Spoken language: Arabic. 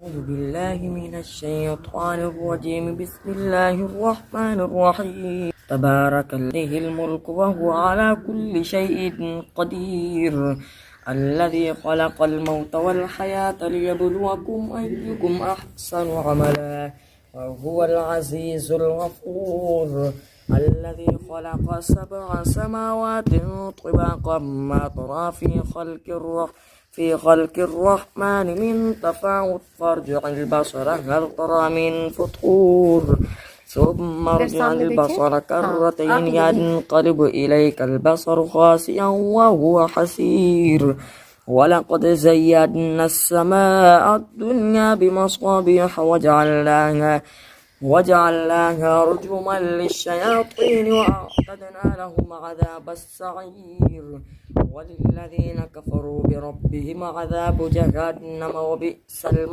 أعوذ بالله من الشيطان الرجيم. بسم الله الرحمن الرحيم. تبارك الذي له الملك وهو على كل شيء قدير. الذي خلق الموت والحياة ليبلوكم أيكم أحسن عملا وهو العزيز الغفور. الذي خلق 7 سماوات طباقا ما ترى في خلق الرحمن من تفاوت فارجع البصر هل ترى من فطور ثم ارجع البصر كرتين ينقلب إليك البصر خاسئا وهو حسير. ولقد زينا السماء الدنيا بمصابيح وجعلناها رجوما للشياطين وأعتدنا لهم عذاب السعير. وللذين كفروا بربهم عذاب جهنم وبئس المصير.